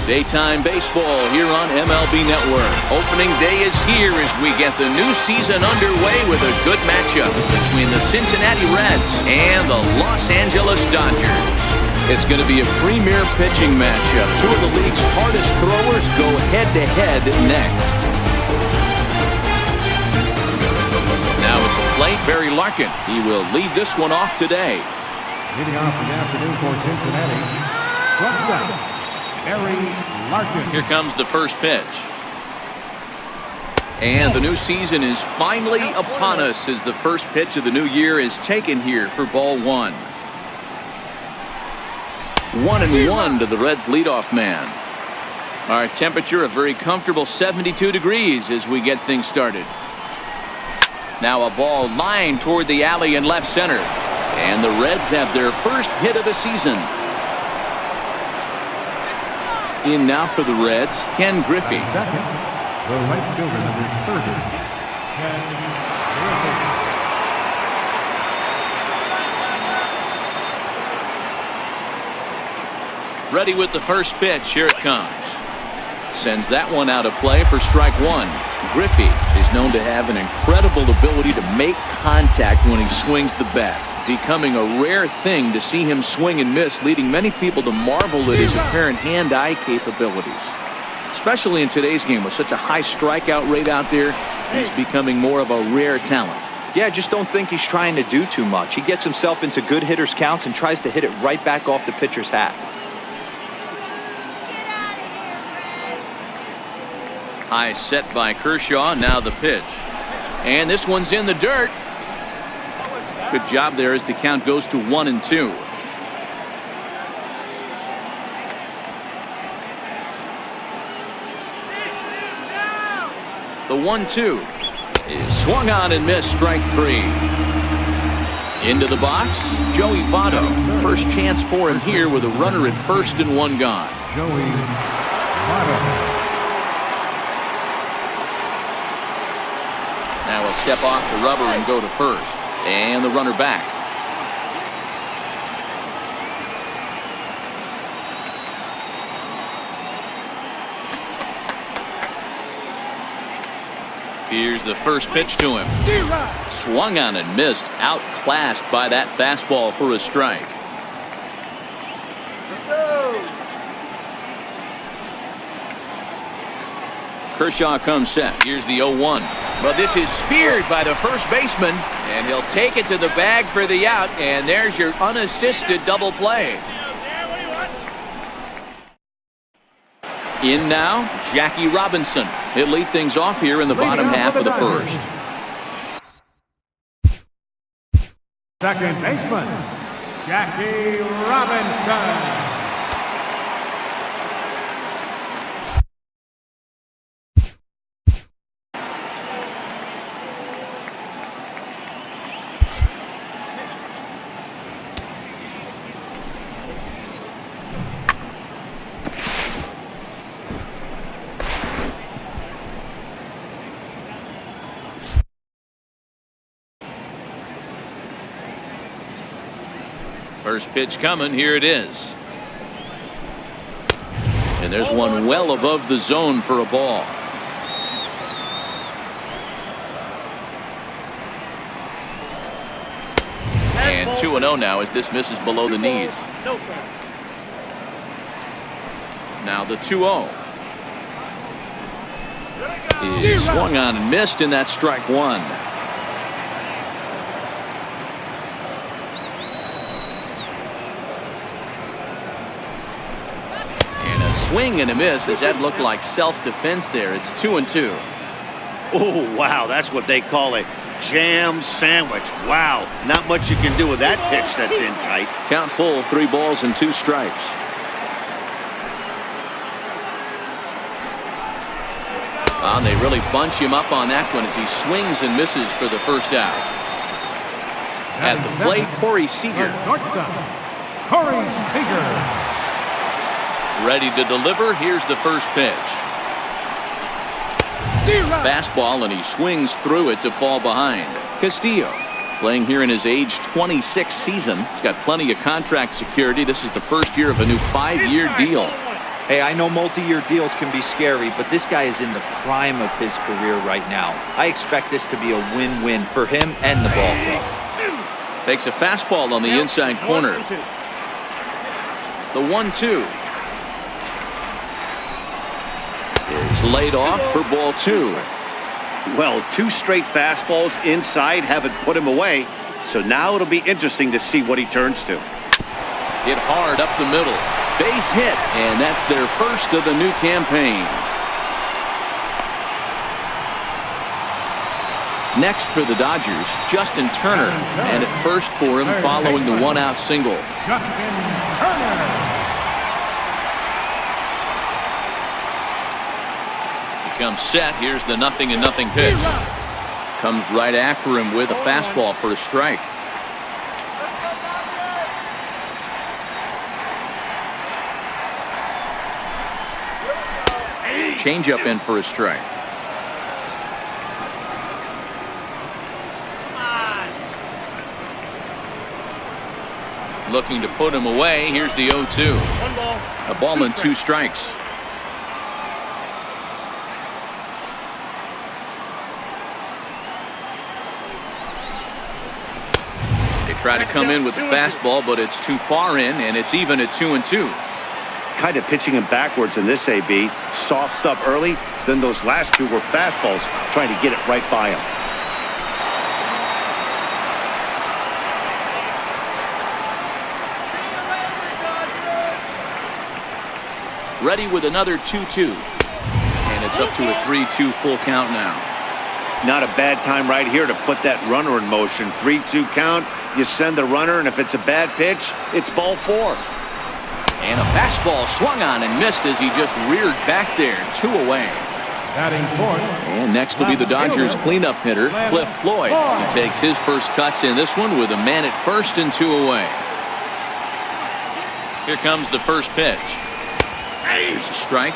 Daytime baseball here on MLB Network. Opening day is here as we get the new season underway with a good matchup between the Cincinnati Reds and the Los Angeles Dodgers. It's going to be a premier pitching matchup. Two of the league's hardest throwers go head-to-head next. Now at the plate, Barry Larkin. He will lead this one off today. Leading off the afternoon for Cincinnati, shortstop Barry Larkin. Here comes the first pitch. And the new season is finally upon us as the first pitch of the new year is taken here for ball one. 1-1 to the Reds leadoff man. Our temperature a very comfortable 72 degrees as we get things started. Now a ball lined toward the alley in left center. And the Reds have their first hit of the season. In now for the Reds, Ken Griffey. Second, the right fielder, number 30, Ken Griffey. Ready with the first pitch. Here it comes. Sends that one out of play for strike one. Griffey is known to have an incredible ability to make contact when he swings the bat. Becoming a rare thing to see him swing and miss, leading many people to marvel at his apparent hand-eye capabilities. Especially in today's game with such a high strikeout rate out there, he's becoming more of a rare talent. Yeah, I just don't think he's trying to do too much. He gets himself into good hitters' counts and tries to hit it right back off the pitcher's hat. High set by Kershaw. Now the pitch. And this one's in the dirt. Good job there as the count goes to 1-2. The 1-2 is swung on and missed. Strike three. Into the box, Joey Votto. First chance for him here with a runner at first and one gone. Joey Votto. Now he'll step off the rubber and go to first. And the runner back. Here's the first pitch to him. Swung on and missed. Outclassed by that fastball for a strike. Kershaw comes set. Here's the 0-1. But this is speared by the first baseman, and he'll take it to the bag for the out, and there's your unassisted double play. In now, Jackie Robinson. He'll lead things off here in the bottom half of the first. Second baseman, Jackie Robinson. First pitch coming. Here it is. And there's one well above the zone for a ball. And 2-0 now as this misses below the knees. Now the 2-0 is swung on and missed, and that's strike one. Swing and a miss as that looked like self-defense there. It's 2-2. Oh, wow. That's what they call a jam sandwich. Wow. Not much you can do with that pitch that's in tight. Count full, 3 balls and 2 strikes. And they really bunch him up on that one as he swings and misses for the first out. At the plate, Corey Seager. Corey Seager. Ready to deliver. Here's the first pitch. Fastball, and he swings through it to fall behind. Castillo playing here in his age 26 season. He's got plenty of contract security. This is the first year of a new 5-year deal. Hey, I know multi-year deals can be scary, but this guy is in the prime of his career right now. I expect this to be a win-win for him and the ball club. Takes a fastball on the inside corner. The 1-2 is laid off for ball 2. Well, 2 straight fastballs inside haven't put him away. So now it'll be interesting to see what he turns to. Hit hard up the middle. Base hit, and that's their first of the new campaign. Next for the Dodgers, Justin Turner, and at first for him following the 1-out single. Justin Turner. Comes set. Here's the 0-0 pitch. Comes right after him with a fastball for a strike. Changeup in for a strike. Looking to put him away. Here's the 0-2. A ball and 2 strikes. Try to come in with the fastball, but it's too far in, and it's even at 2-2. Kind of pitching him backwards in this AB. Soft stuff early, then those last 2 were fastballs, trying to get it right by him. Ready with another 2-2. And it's up to a 3-2 full count now. Not a bad time right here to put that runner in motion. 3-2 count. You send the runner, and if it's a bad pitch, it's ball 4. And a fastball swung on and missed as he just reared back there. 2 away. Batting fourth. And next will be the Dodgers cleanup hitter, Cliff Floyd. He takes his first cuts in this one with a man at first and 2 away. Here comes the first pitch. Here's a strike.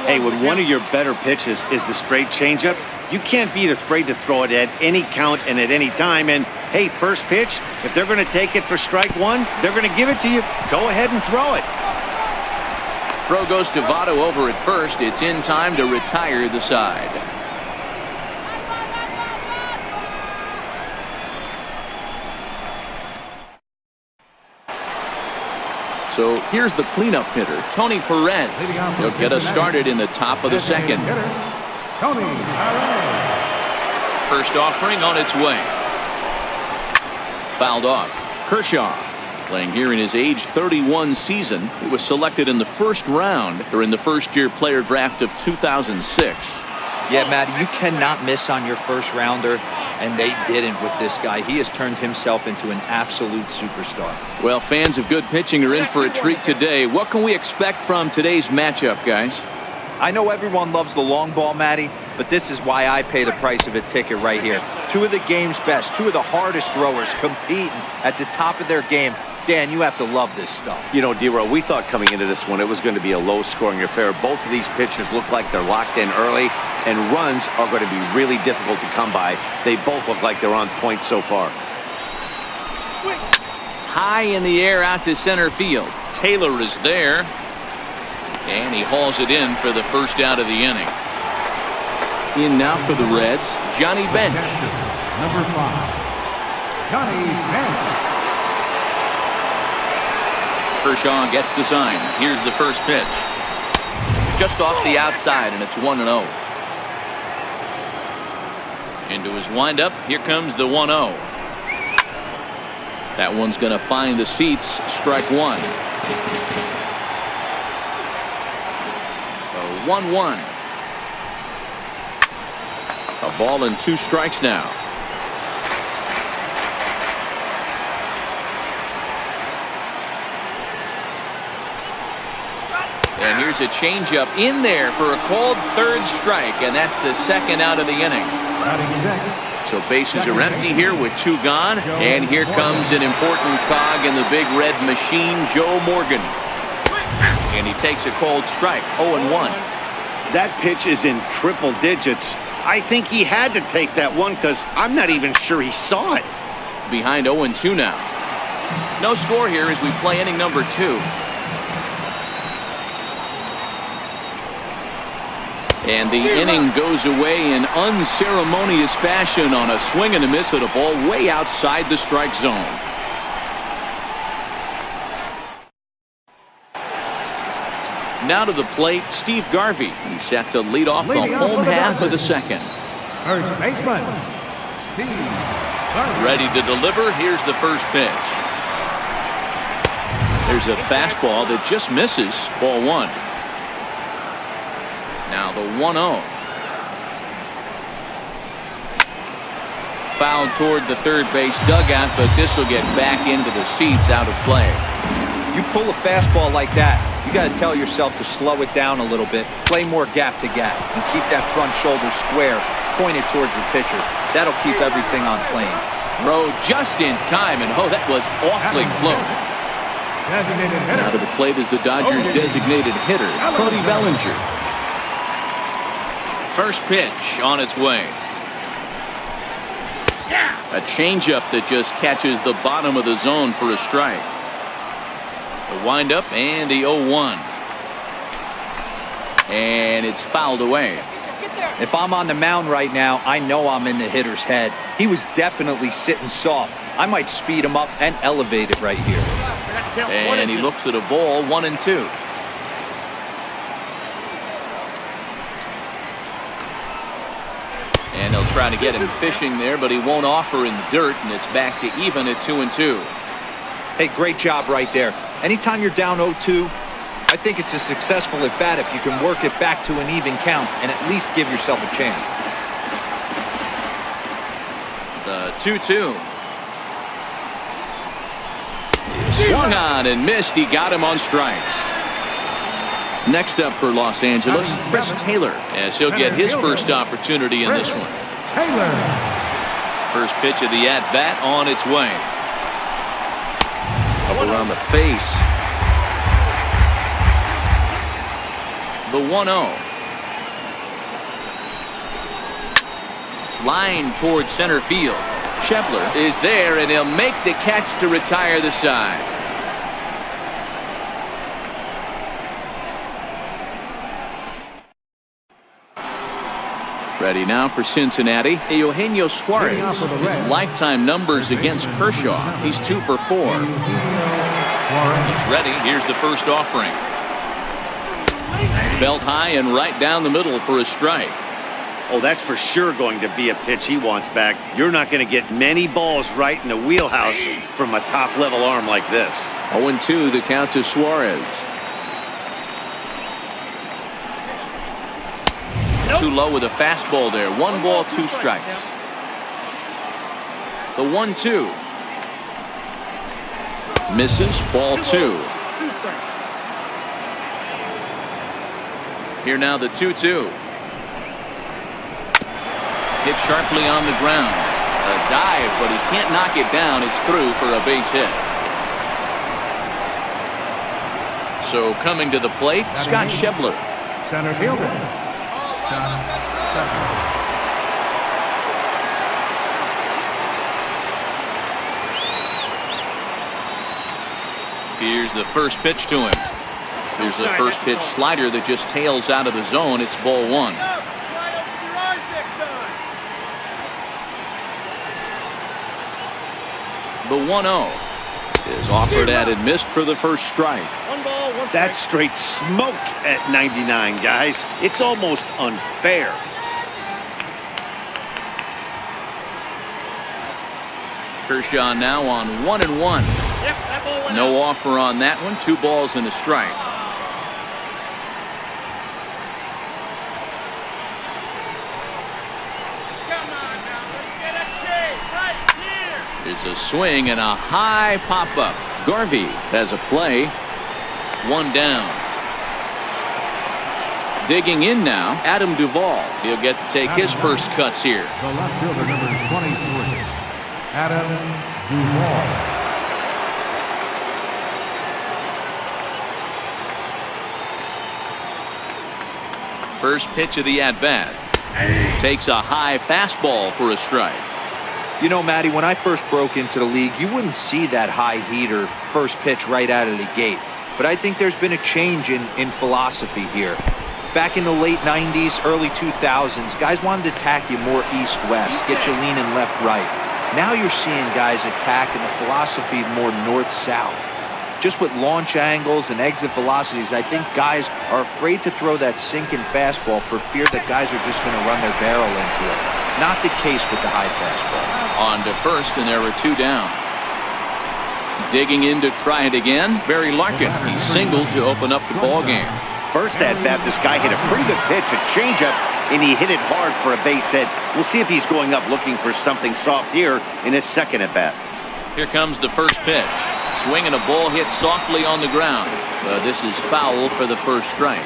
Hey, when one of your better pitches is the straight changeup, you can't be afraid to throw it at any count and at any time. And hey, first pitch, if they're going to take it for strike 1, they're going to give it to you. Go ahead and throw it. Throw goes to Votto over at first. It's in time to retire the side. So here's the cleanup hitter, Tony Perez. He'll get us started in the top of the second. Tony Perez. First offering on its way. Fouled off. Kershaw, playing here in his age 31 season. He was selected in the first round during the first-year player draft of 2006. Yeah, Matty, you cannot miss on your first rounder, and they didn't with this guy. He has turned himself into an absolute superstar. Well, fans of good pitching are in for a treat today. What can we expect from today's matchup, guys? I know everyone loves the long ball, Matty, but this is why I pay the price of a ticket right here. 2 of the game's best, 2 of the hardest throwers competing at the top of their game. Dan, you have to love this stuff. You know, D-Row, we thought coming into this one it was going to be a low-scoring affair. Both of these pitchers look like they're locked in early, and runs are going to be really difficult to come by. They both look like they're on point so far. High in the air out to center field. Taylor is there, and he hauls it in for the first out of the inning. In now for the Reds, Johnny Bench. Number 5, Johnny Bench. Kershaw gets the sign. Here's the first pitch. Just off the outside, and it's 1-0. Into his windup, here comes the 1-0. That one's going to find the seats. Strike 1. 1-1. A ball and 2 strikes now. And here's a changeup in there for a called 3rd strike, and that's the 2nd out of the inning. So bases are empty here with 2 gone, and here comes an important cog in the big red machine, Joe Morgan. And he takes a called strike, 0-1. That pitch is in triple digits. I think he had to take that one because I'm not even sure he saw it. Behind 0-2 now. No score here as we play inning number 2. And the inning goes away in unceremonious fashion on a swing and a miss at a ball way outside the strike zone. Now to the plate, Steve Garvey. He's set to lead off the home half of the second. First baseman, Steve Garvey. Ready to deliver. Here's the first pitch. There's a fastball that just misses. Ball one. Now the 1-0. Fouled toward the third base dugout, but this will get back into the seats, out of play. You pull a fastball like that, you got to tell yourself to slow it down a little bit, play more gap to gap, and keep that front shoulder square, pointed towards the pitcher. That'll keep everything on plane. Throw just in time, and oh, that was awfully close. Now to the plate is the Dodgers' designated hitter, Cody Bellinger. First pitch on its way. A changeup that just catches the bottom of the zone for a strike. The windup and the 0-1. And it's fouled away. If I'm on the mound right now, I know I'm in the hitter's head. He was definitely sitting soft. I might speed him up and elevate it right here. And he looks at a ball, 1-2. And they'll try to get him fishing there, but he won't offer in the dirt, and it's back to even at 2-2. Hey, great job right there. Anytime you're down 0-2, I think it's a successful at bat if you can work it back to an even count and at least give yourself a chance. The 2-2. Swung on and missed. He got him on strikes. Next up for Los Angeles, Chris Taylor, as he'll get his first opportunity in this one. Taylor. First pitch of the at-bat on its way. Up around the face. The 1-0. Line towards center field. Schebler is there, and he'll make the catch to retire the side. Ready now for Cincinnati, Eugenio Suarez. His lifetime numbers against Kershaw. He's 2 for 4. He's ready. Here's the first offering. Belt high and right down the middle for a strike. Oh, that's for sure going to be a pitch he wants back. You're not going to get many balls right in the wheelhouse from a top-level arm like this. 0-2 the count to Suarez. Too low with a fastball there. 1 ball, 2 strikes. The 1-2. Misses. Ball 2. Here now the 2-2. Hit sharply on the ground. A dive, but he can't knock it down. It's through for a base hit. So coming to the plate, Scott Schebler. Center fielder. Here's the first pitch to him. Here's the first pitch slider that just tails out of the zone. It's ball 1. The 1-0 is offered at and missed for the first strike. That's straight smoke at 99, guys. It's almost unfair. Kershaw now on 1-1. No offer on that one. 2 balls and a strike. There's a swing and a high pop-up. Garvey has a play. 1 down. Digging in now, Adam Duvall. He'll get to take his first cuts here. The left fielder, number 23, Adam Duvall. First pitch of the at-bat. Takes a high fastball for a strike. You know, Matty, when I first broke into the league, you wouldn't see that high heater first pitch right out of the gate. But I think there's been a change in philosophy here. Back in the late 90s, early 2000s, guys wanted to attack you more east-west, get you leaning left-right. Now you're seeing guys attack in the philosophy more north-south. Just with launch angles and exit velocities, I think guys are afraid to throw that sinking fastball for fear that guys are just going to run their barrel into it. Not the case with the high fastball. On to first, and there are 2 down. Digging in to try it again, Barry Larkin. He singled to open up the ball game. First at bat, this guy hit a pretty good pitch, a changeup, and he hit it hard for a base hit. We'll see if he's going up looking for something soft here in his second at bat. Here comes the first pitch. Swing and a ball hit softly on the ground. This is foul for the first strike.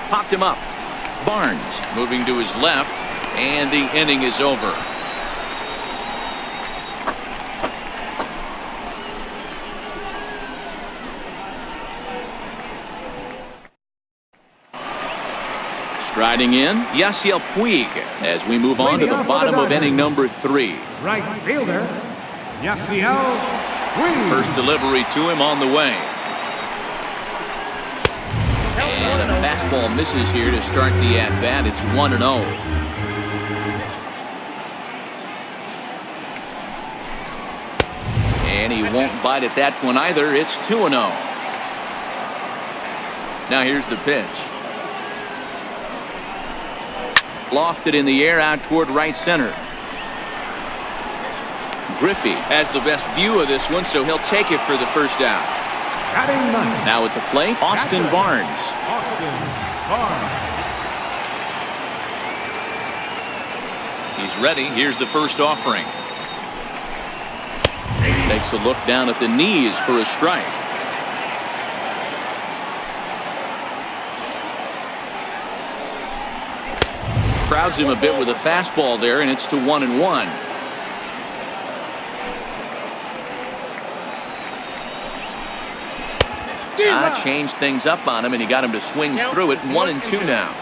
Popped him up. Barnes moving to his left, and the inning is over. Striding in, Yasiel Puig as we move on to the bottom of inning number 3. Right fielder, Yasiel Puig. First delivery to him on the way. And a fastball misses here to start the at-bat. It's 1-0. And he won't bite at that one either. It's 2-0. Now here's the pitch. Lofted in the air out toward right center. Griffey has the best view of this one, so he'll take it for the first out. Now at the plate, Austin Barnes. He's ready. Here's the first offering. Takes a look down at the knees for a strike. Crowds him a bit with a fastball there, and it's to 1-1. Changed things up on him, and he got him to swing through it. 1-2 now.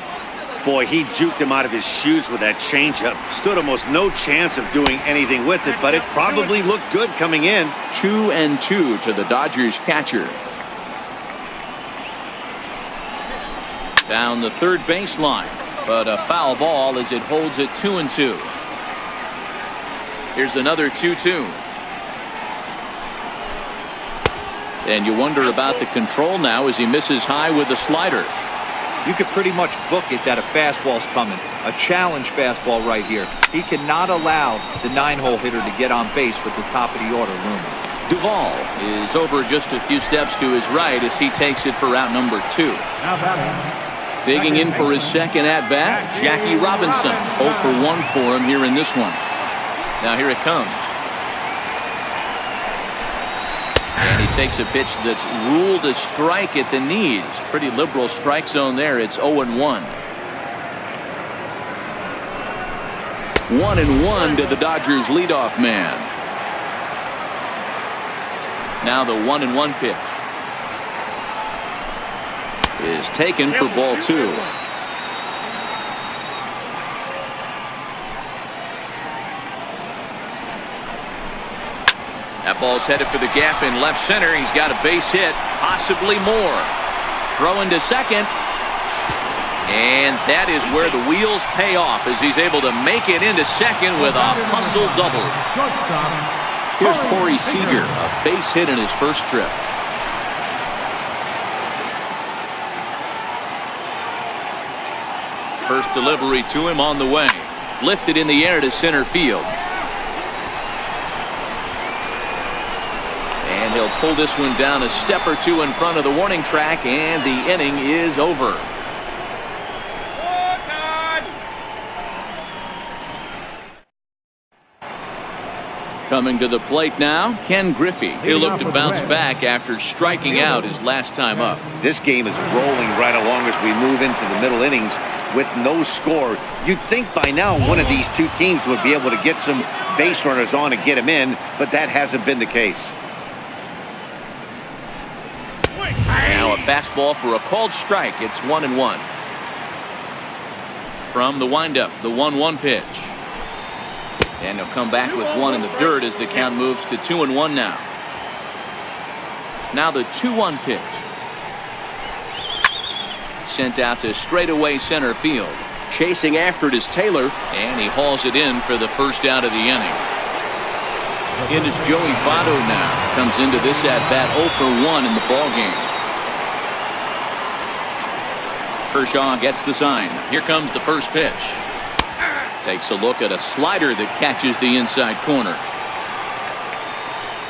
Boy, he juked him out of his shoes with that changeup. Stood almost no chance of doing anything with it, but it probably looked good coming in. 2-2 to the Dodgers catcher. Down the third baseline, but a foul ball as it holds it 2-2. Here's another 2-2. And you wonder about the control now as he misses high with the slider. You could pretty much book it that a fastball's coming. A challenge fastball right here. He cannot allow the 9-hole hitter to get on base with the top of the order looming. Duvall is over just a few steps to his right as he takes it for out number 2. Digging in for his second at-bat, Jackie Robinson. 0 for 1 for him here in this one. Now here it comes. And he takes a pitch that's ruled a strike at the knees. Pretty liberal strike zone there. It's 0-1. 1-1 to the Dodgers leadoff man. Now the 1-1 pitch is taken for ball 2. That ball's headed for the gap in left center. He's got a base hit, possibly more. Throwing to second. And that is where the wheels pay off as he's able to make it into second with a hustle double. Here's Corey Seager, a base hit in his first trip. First delivery to him on the way. Lifted in the air to center field. And he'll pull this one down a step or two in front of the warning track, and the inning is over. Coming to the plate now, Ken Griffey. He'll look to bounce back after striking out his last time up. This game is rolling right along as we move into the middle innings with no score. You'd think by now one of these two teams would be able to get some base runners on and get him in, but that hasn't been the case. Now a fastball for a called strike. It's 1-1. From the windup, the 1-1 pitch. And he'll come back with one in the dirt as the count moves to 2-1 now. Now the 2-1 pitch. Sent out to straightaway center field. Chasing after it is Taylor, and he hauls it in for the first out of the inning. In is Joey Votto now. Comes into this at-bat 0 for 1 in the ballgame. Kershaw gets the sign. Here comes the first pitch. Takes a look at a slider that catches the inside corner.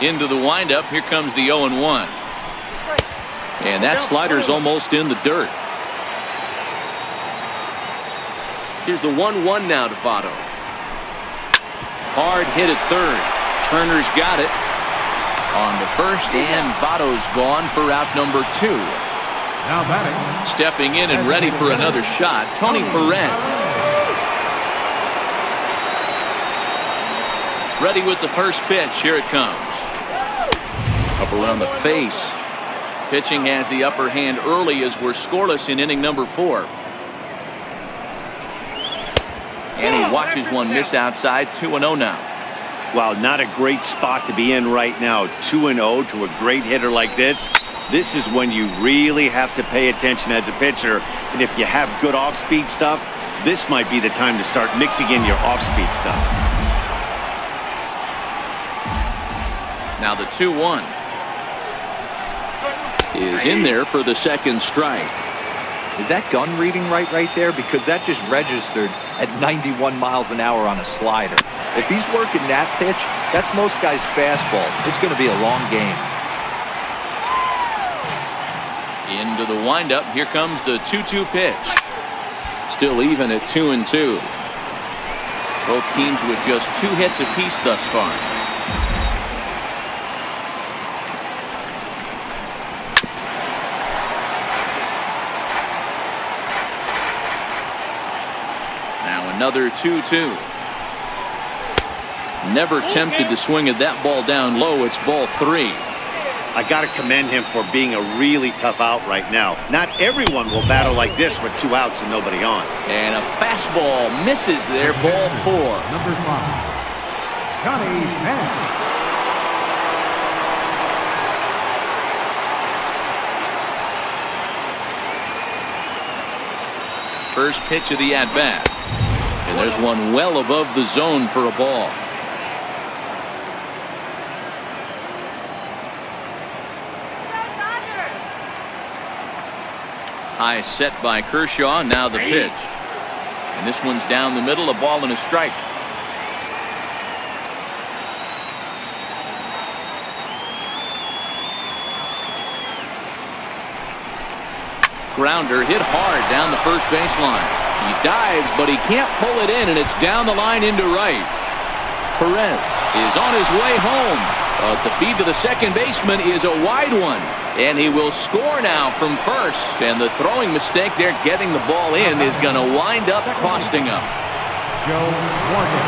Into the windup. Here comes the 0-1. And that slider's almost in the dirt. Here's the 1-1 now to Votto. Hard hit at third. Turner's got it on the first, and Votto's gone for out number 2. Now batting. Stepping in and ready for another shot, Tony Perez. Ready with the first pitch. Here it comes. Up around the face. Pitching has the upper hand early as we're scoreless in inning number 4. And he watches one miss outside. 2-0 now. Well, not a great spot to be in right now. 2-0 to a great hitter like this. This is when you really have to pay attention as a pitcher. And if you have good off-speed stuff, this might be the time to start mixing in your off-speed stuff. Now the 2-1 is in there for the second strike. Is that gun reading right there? Because that just registered at 91 miles an hour on a slider. If he's working that pitch, that's most guys' fastballs. It's going to be a long game. Into the windup. Here comes the 2-2 pitch. Still even at 2-2. Both teams with just 2 hits apiece thus far. Another 2-2. Never tempted to swing at that ball down low. It's ball 3. I got to commend him for being a really tough out right now. Not everyone will battle like this with 2 outs and nobody on. And a fastball misses there. Ball 4. Number 5. Johnny Mann. First pitch of the at-bat. And there's one well above the zone for a ball. High set by Kershaw. Now the pitch. And this one's down the middle. A ball and a strike. Grounder hit hard down the first baseline. He dives, but he can't pull it in, and it's down the line into right. Perez is on his way home. But the feed to the second baseman is a wide one. And he will score now from first. And the throwing mistake there getting the ball in is going to wind up costing him. Joe Morgan.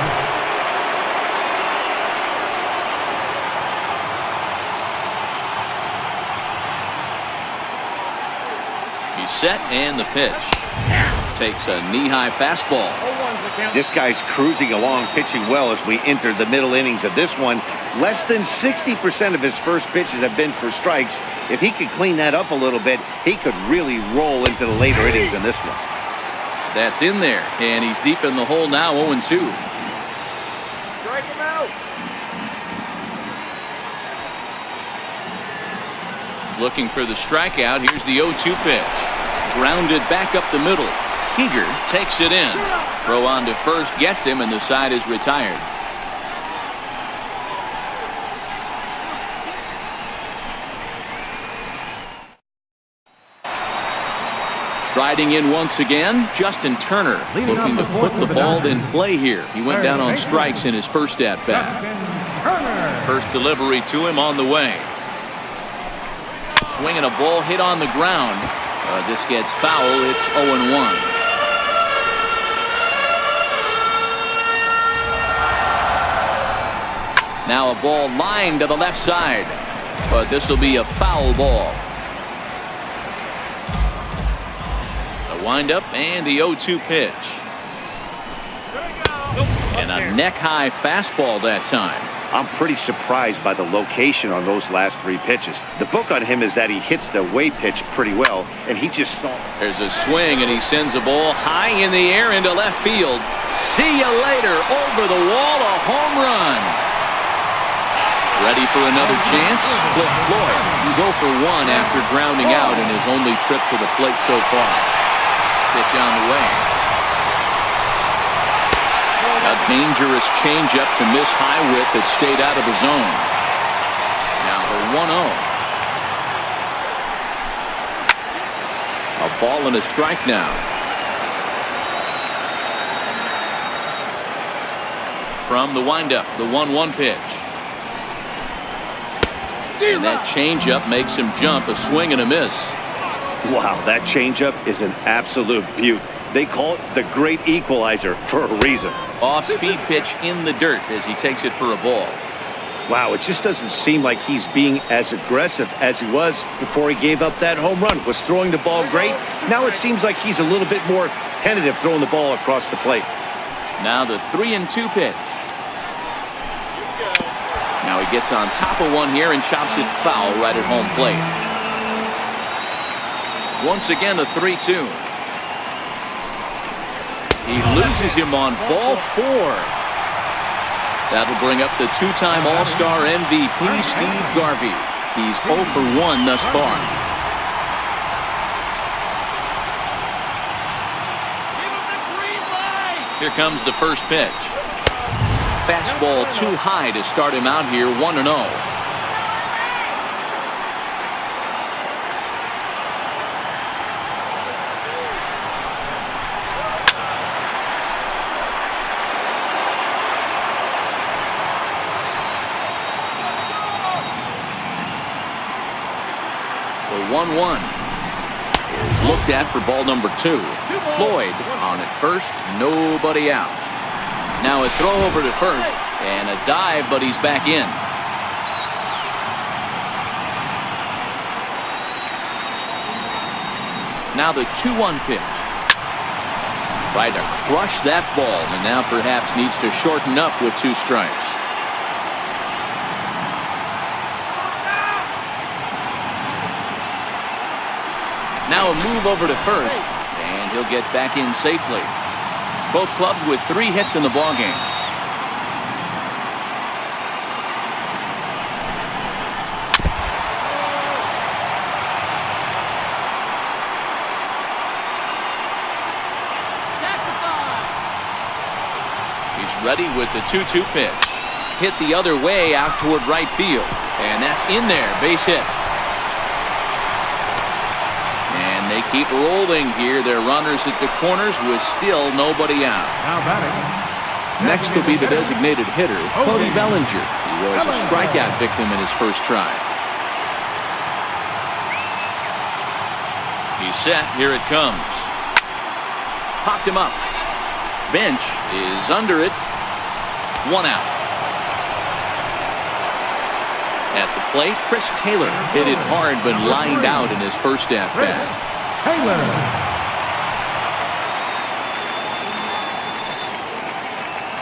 He's set, and the pitch. Takes a knee-high fastball. This guy's cruising along, pitching well as we enter the middle innings of this one. Less than 60% of his first pitches have been for strikes. If he could clean that up a little bit, he could really roll into the later innings in this one. That's in there, and he's deep in the hole now, 0-2. Strike him out. Looking for the strikeout. Here's the 0-2 pitch. Grounded back up the middle. Seager takes it in. Throw on to first gets him, and the side is retired. Striding in once again, Justin Turner looking to put the ball in play here. He went down on strikes in his first at-bat. First delivery to him on the way. Swinging a ball hit on the ground. This gets foul. It's 0-1. Now a ball lined to the left side, but this will be a foul ball. The windup and the 0-2 pitch. And a neck-high fastball that time. I'm pretty surprised by the location on those last 3 pitches. The book on him is that he hits the way pitch pretty well, and he just saw. There's a swing, and he sends a ball high in the air into left field. See you later. Over the wall, a home run. Ready for another chance? Cliff Floyd. He's 0 for 1 after grounding out in his only trip to the plate so far. Pitch on the way. A dangerous changeup to miss Highwit that stayed out of the zone. Now the 1-0. A ball and a strike now. From the windup, the 1-1 pitch. And that changeup makes him jump. A swing and a miss. Wow, that changeup is an absolute beaut. They call it the great equalizer for a reason. Off-speed pitch in the dirt as he takes it for a ball. Wow, it just doesn't seem like he's being as aggressive as he was before he gave up that home run. Was throwing the ball great. Now it seems like he's a little bit more tentative throwing the ball across the plate. Now the 3-2 pitch. Now he gets on top of one here and chops it foul right at home plate. Once again a 3-2. He loses him on ball 4. That'll bring up the 2-time All-Star MVP Steve Garvey. He's 0 for 1 thus far. Here comes the first pitch. Fastball too high to start him out here 1-0. The 1-1 is looked at for ball number 2. Floyd on at first, nobody out. Now a throw over to first and a dive, but he's back in. Now the 2-1 pitch. Tried to crush that ball and now perhaps needs to shorten up with 2 strikes. Now a move over to first, and he'll get back in safely. Both clubs with 3 hits in the ballgame. He's ready with the 2-2 pitch. Hit the other way out toward right field, and that's in there, base hit. They keep rolling here. They're runners at the corners with still nobody out. Now batting. Next will be the designated hitter, Cody Bellinger. He was a strikeout victim in his first try. He's set. Here it comes. Popped him up. Bench is under it. 1 out. At the plate, Chris Taylor hit it hard but lined out in his first at-bat. Taylor.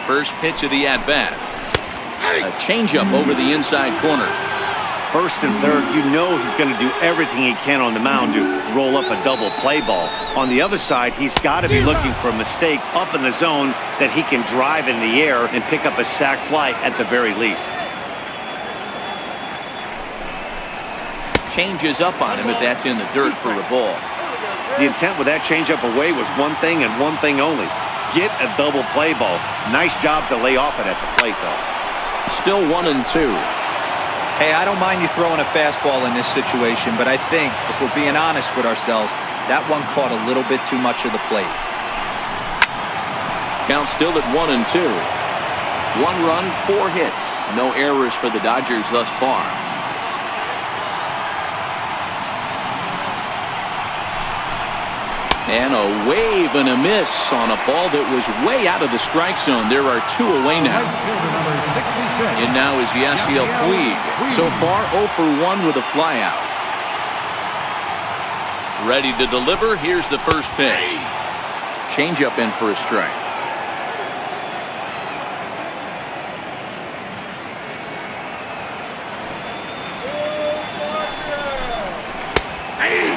First pitch of the at-bat. A changeup over the inside corner. First and third, you know he's going to do everything he can on the mound to roll up a double play ball. On the other side, he's got to be looking for a mistake up in the zone that he can drive in the air and pick up a sac fly at the very least. Changes up on him if that's in the dirt for a ball. The intent with that changeup away was one thing and one thing only. Get a double play ball. Nice job to lay off it at the plate, though. Still 1-2. Hey, I don't mind you throwing a fastball in this situation, but I think, if we're being honest with ourselves, that one caught a little bit too much of the plate. Count still at 1-2. 1 run, 4 hits. No errors for the Dodgers thus far. And a wave and a miss on a ball that was way out of the strike zone. There are 2 away now. And now is Yasiel Puig. So far 0 for 1 with a flyout. Ready to deliver. Here's the first pitch. Changeup in for a strike.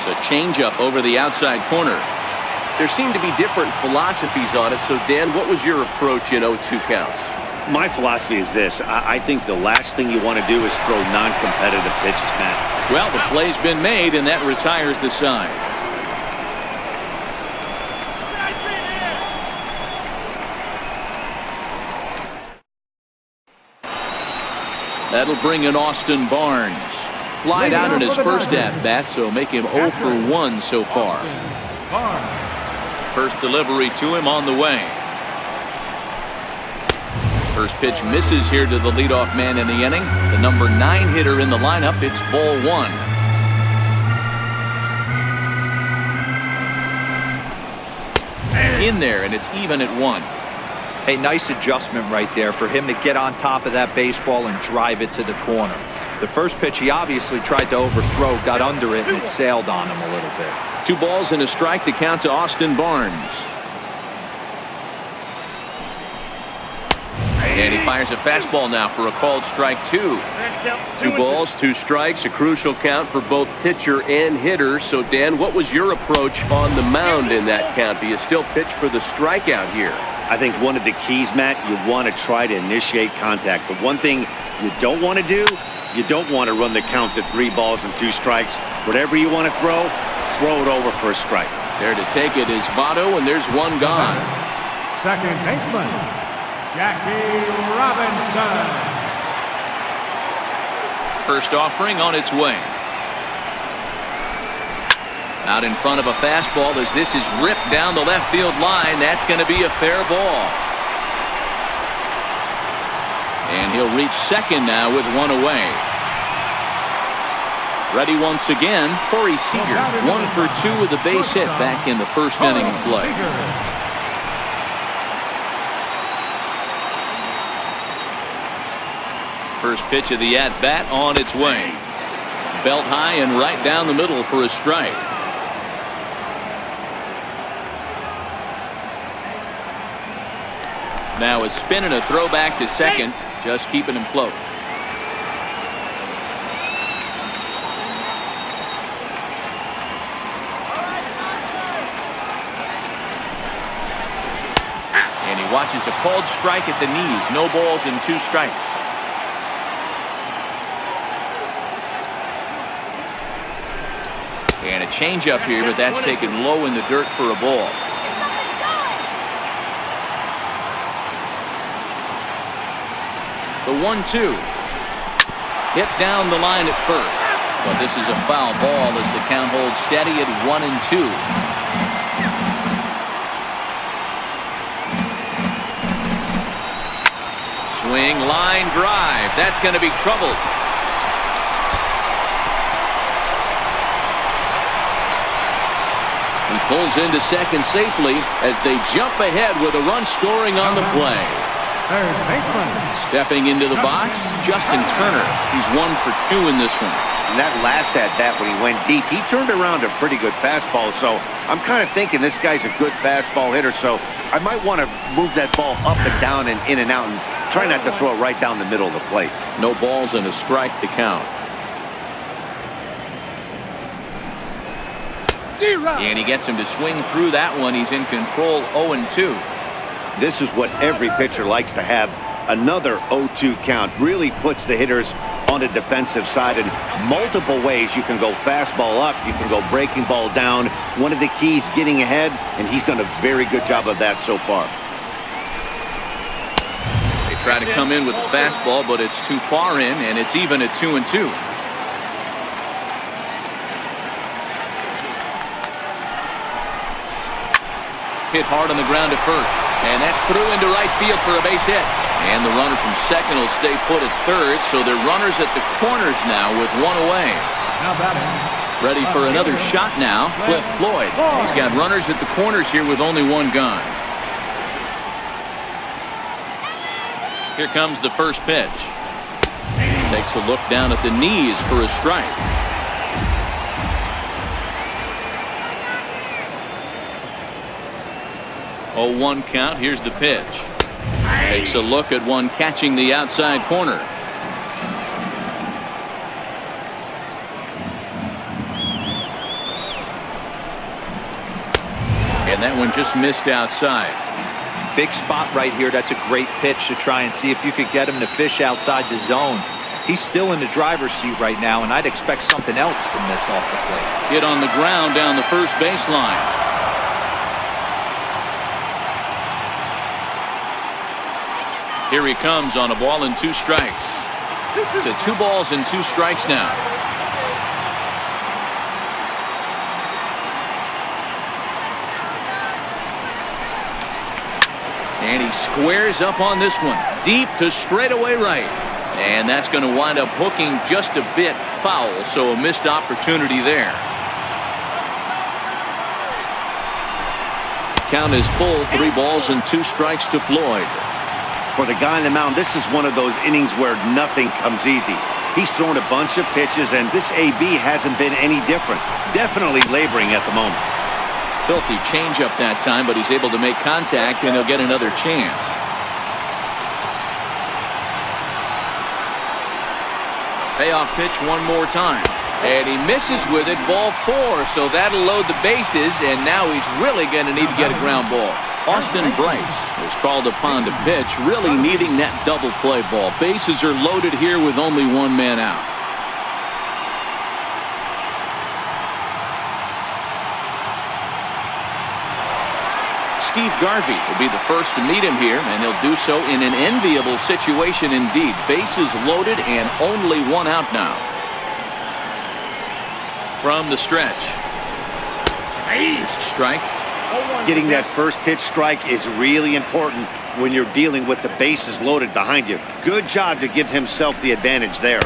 A changeup over the outside corner. There seem to be different philosophies on it. So, Dan, what was your approach in 0-2 counts? My philosophy is this. I think the last thing you want to do is throw non-competitive pitches, Matt. Well, the play's been made, and that retires the side. That'll bring in Austin Barnes. Flied out in his first at-bat, so make him 0 for 1 so far. First delivery to him on the way. First pitch misses here to the leadoff man in the inning. The number 9 hitter in the lineup. It's ball 1. In there, and it's even at 1. Hey, nice adjustment right there for him to get on top of that baseball and drive it to the corner. The first pitch he obviously tried to overthrow, got under it, and it sailed on him a little bit. 2 balls and a strike to count to Austin Barnes. And he fires a fastball now for a called strike 2. 2 balls, 2 strikes, a crucial count for both pitcher and hitter. So, Dan, what was your approach on the mound in that count? Do you still pitch for the strikeout here? I think one of the keys, Matt, you want to try to initiate contact. The one thing you don't want to do, you don't want to run the count to 3 balls and 2 strikes. Whatever you want to throw it over for a strike. There to take it is Votto, and there's 1 gone. Second baseman, Jackie Robinson. First offering on its way. Out in front of a fastball as this is ripped down the left field line. That's going to be a fair ball. And he'll reach second now with 1 away. Ready once again, Corey Seager. 1 for 2 with a base hit back in the first inning of play. First pitch of the at-bat on its way. Belt high and right down the middle for a strike. Now a spin and a throw back to second, just keeping him float. And he watches a called strike at the knees. No balls and 2 strikes. And a changeup here, but that's taken low in the dirt for a ball. The 1-2. Hit down the line at first. But this is a foul ball as the count holds steady at 1-2. Swing, line drive. That's going to be trouble. He pulls into second safely as they jump ahead with a run scoring on the play. Third baseman. Stepping into the box, Justin Turner. He's 1 for 2 in this one. And that last at-bat when he went deep, he turned around a pretty good fastball. So I'm kind of thinking this guy's a good fastball hitter. So I might want to move that ball up and down and in and out and try not to throw it right down the middle of the plate. No balls and a strike to count. And he gets him to swing through that one. He's in control 0-2. This is what every pitcher likes to have. Another 0-2 count really puts the hitters on the defensive side in multiple ways. You can go fastball up, you can go breaking ball down. One of the keys, getting ahead, and he's done a very good job of that so far. They try to come in with the fastball, but it's too far in, and it's even at 2-2. Hit hard on the ground at first, and that's through into right field for a base hit. And the runner from second will stay put at third, so they're runners at the corners now with 1 away. Now batting. Ready for another shot now, Cliff Floyd. He's got runners at the corners here with only 1 gone. Here comes the first pitch. Takes a look down at the knees for a strike. 0-1 count. Here's the pitch. Takes a look at one catching the outside corner. And that one just missed outside. Big spot right here. That's a great pitch to try and see if you could get him to fish outside the zone. He's still in the driver's seat right now, and I'd expect something else to miss off the plate. Hit on the ground down the first baseline. Here he comes on a ball and 2 strikes. To 2 balls and 2 strikes now. And he squares up on this one. Deep to straightaway right. And that's going to wind up hooking just a bit foul, so a missed opportunity there. Count is full, 3 balls and 2 strikes to Floyd. For the guy on the mound, this is one of those innings where nothing comes easy. He's thrown a bunch of pitches, and this AB hasn't been any different. Definitely laboring at the moment. Filthy changeup that time, but he's able to make contact, and he'll get another chance. Payoff pitch one more time. And he misses with it, ball 4, so that'll load the bases, and now he's really going to need to get a ground ball. Austin Bryce is called upon to pitch, really needing that double play ball. Bases are loaded here with only 1 man out. Steve Garvey will be the first to meet him here, and he'll do so in an enviable situation indeed. Bases loaded and only 1 out now. From the stretch. Here's a strike. Getting that first pitch strike is really important when you're dealing with the bases loaded behind you. Good job to give himself the advantage there.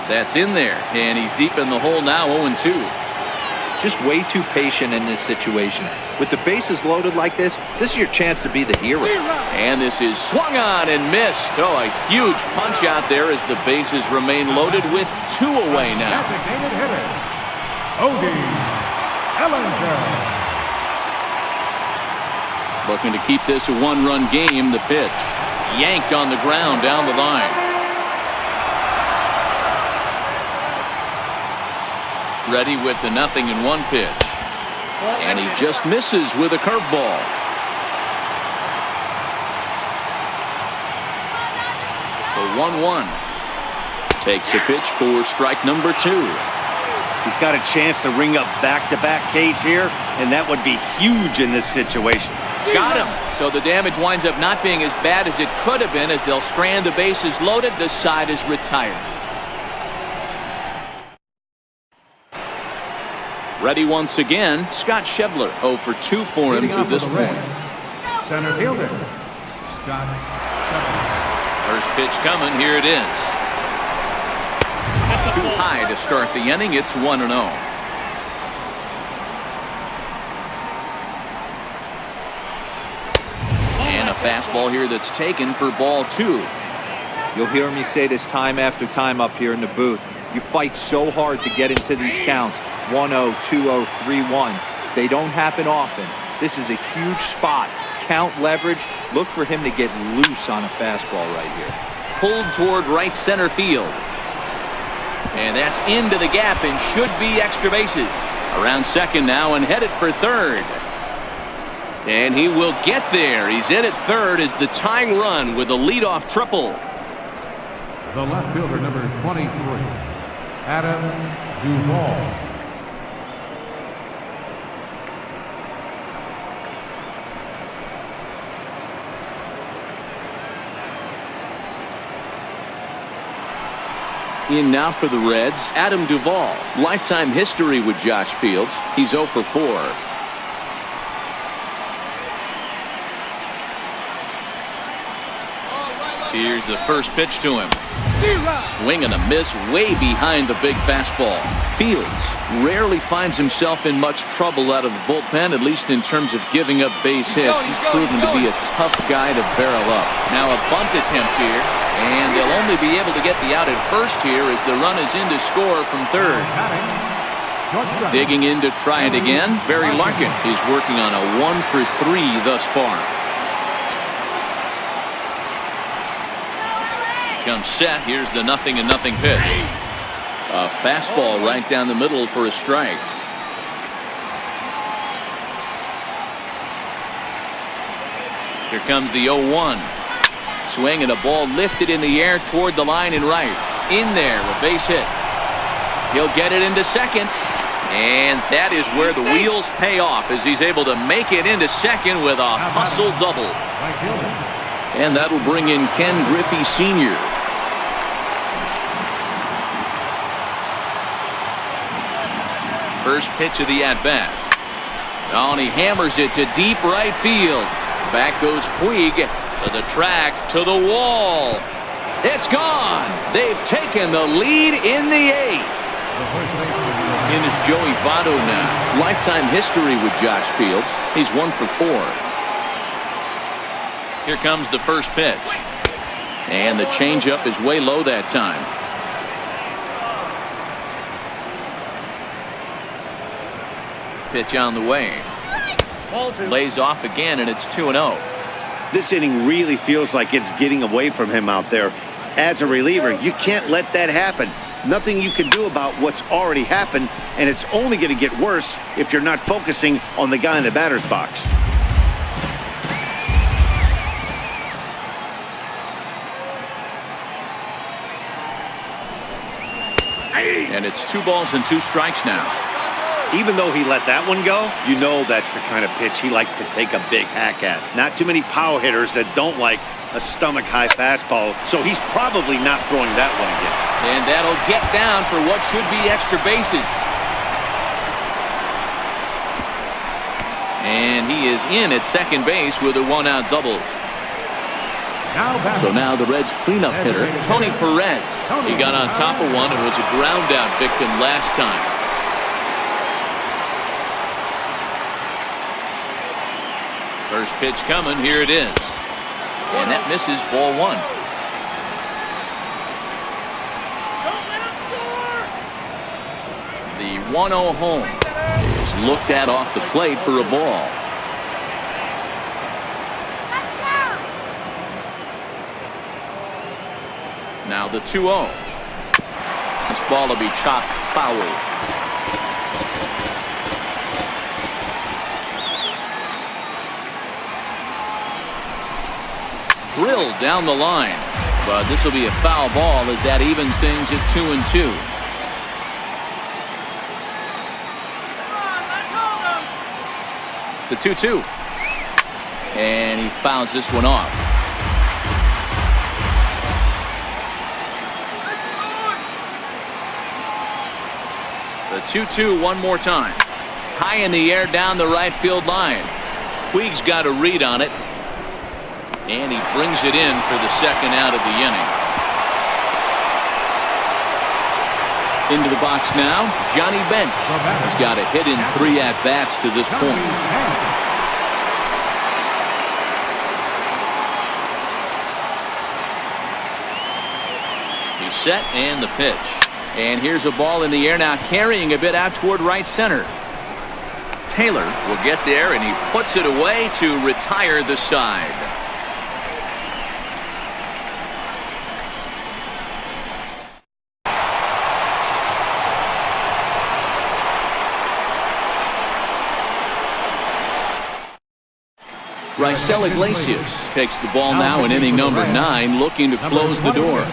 That's in there, and he's deep in the hole now, 0-2. Just way too patient in this situation. With the bases loaded like this is your chance to be the hero. And this is swung on and missed. Oh, a huge punch out there as the bases remain loaded with 2 away now. Designated hitter, Odie Ellinger. Looking to keep this a 1-run game. The pitch yanked on the ground down the line. Ready with the 0-1 pitch. And he just misses with a curveball. The 1-1. Takes a pitch for strike number 2. He's got a chance to ring up back-to-back Ks here, and that would be huge in this situation. Got him. So the damage winds up not being as bad as it could have been as they'll strand the bases loaded. The side is retired. Ready once again, Scott Schebler 0 for 2 for him to this point. Center fielder, Scott Schebler. First pitch coming, here it is. Too high to start the inning, it's 1-0. And a fastball here that's taken for ball 2. You'll hear me say this time after time up here in the booth. You fight so hard to get into these counts. 1-0, 2-0, 3-1. They don't happen often. This is a huge spot. Count leverage. Look for him to get loose on a fastball right here. Pulled toward right center field. And that's into the gap and should be extra bases. Around second now and headed for third. And he will get there. He's in at third as the tying run with a leadoff triple. The left fielder, number 23, Adam Duvall. In now for the Reds, Adam Duvall. Lifetime history with Josh Fields. He's 0 for 4. Here's the first pitch to him. Swing and a miss way behind the big fastball. Fields rarely finds himself in much trouble out of the bullpen, at least in terms of giving up base hits. He's proven to be a tough guy to barrel up. Now a bunt attempt here, and they'll only be able to get the out at first here as the run is in to score from third. Digging in to try it again, Barry Larkin is working on a 1 for 3 thus far. Comes set. Here's the 0-0 pitch. A fastball right down the middle for a strike. Here comes the 0-1. Swing and a ball lifted in the air toward the line and right. In there, a base hit. He'll get it into second. And that is where the wheels pay off as he's able to make it into second with a hustle double. And that'll bring in Ken Griffey Sr. First pitch of the at-bat. Oh, and he hammers it to deep right field. Back goes Puig to the track, to the wall. It's gone. They've taken the lead in the 8th. In is Joey Votto now. Lifetime history with Josh Fields. He's 1 for 4. Here comes the first pitch. And the changeup is way low that time. Pitch on the way. Lays off again, and it's 2-0. This inning really feels like it's getting away from him out there. As a reliever, you can't let that happen. Nothing you can do about what's already happened, and it's only going to get worse if you're not focusing on the guy in the batter's box. And it's 2 balls and 2 strikes now. Even though he let that one go, you know that's the kind of pitch he likes to take a big hack at. Not too many power hitters that don't like a stomach-high fastball, so he's probably not throwing that one again. And that'll get down for what should be extra bases. And he is in at second base with a 1-out double. So now the Reds' cleanup hitter, Tony Perez. He got on top of one and was a ground-out victim last time. First pitch coming. Here it is. And that misses, ball 1. The 1-0 home is looked at off the plate for a ball. Now the 2-0. This ball will be chopped foul. Drilled down the line, but this will be a foul ball as that evens things at 2-2. The 2-2, and he fouls this one off. The 2-2 one more time. High in the air down the right field line. Puig's got a read on it. And he brings it in for the second out of the inning. Into the box now, Johnny Bench. He's got a hit in 3 at-bats to this point. He's set and the pitch. And here's a ball in the air now, carrying a bit out toward right center. Taylor will get there, and he puts it away to retire the side. Raisel Iglesias takes the ball now in inning number 9, looking to close the door.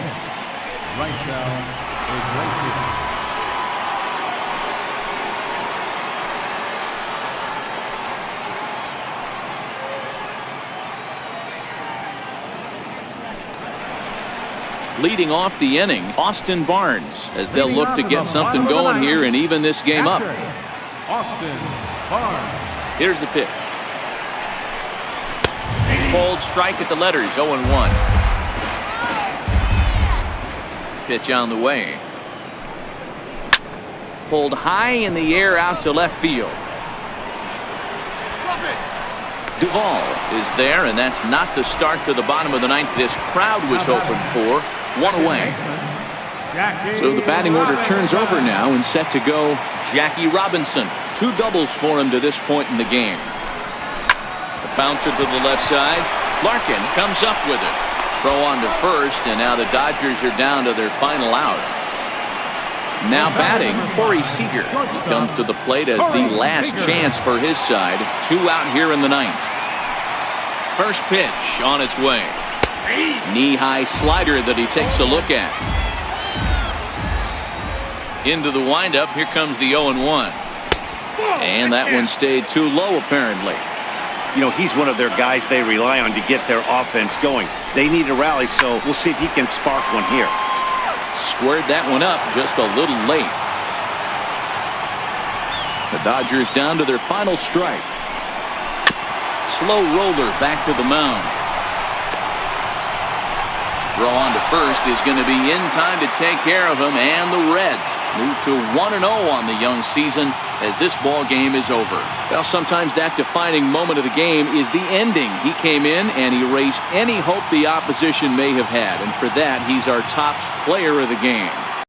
Leading off the inning, Austin Barnes, as they'll look to get something going here and even this game up. Austin Barnes. Here's the pitch. Cold strike at the letters, 0-1. Pitch on the way. Pulled high in the air out to left field. Duvall is there, and that's not the start to the bottom of the 9th this crowd was hoping for. 1 away. So the batting order turns over now and set to go Jackie Robinson. 2 doubles for him to this point in the game. The bouncer to the left side. Larkin comes up with it. Throw on to first, and now the Dodgers are down to their final out. Now batting, Corey Seager. He comes to the plate as the last chance for his side. 2 out here in the 9th. First pitch on its way. Knee-high slider that he takes a look at. Into the windup. Here comes the 0-1. And that one stayed too low, apparently. You know, he's one of their guys they rely on to get their offense going. They need a rally, so we'll see if he can spark one here. Squared that one up just a little late. The Dodgers down to their final strike. Slow roller back to the mound. Throw on to first is going to be in time to take care of him, and the Reds move to 1-0 on the young season as this ball game is over. Well, sometimes that defining moment of the game is the ending. He came in and erased any hope the opposition may have had, and for that, he's our top player of the game.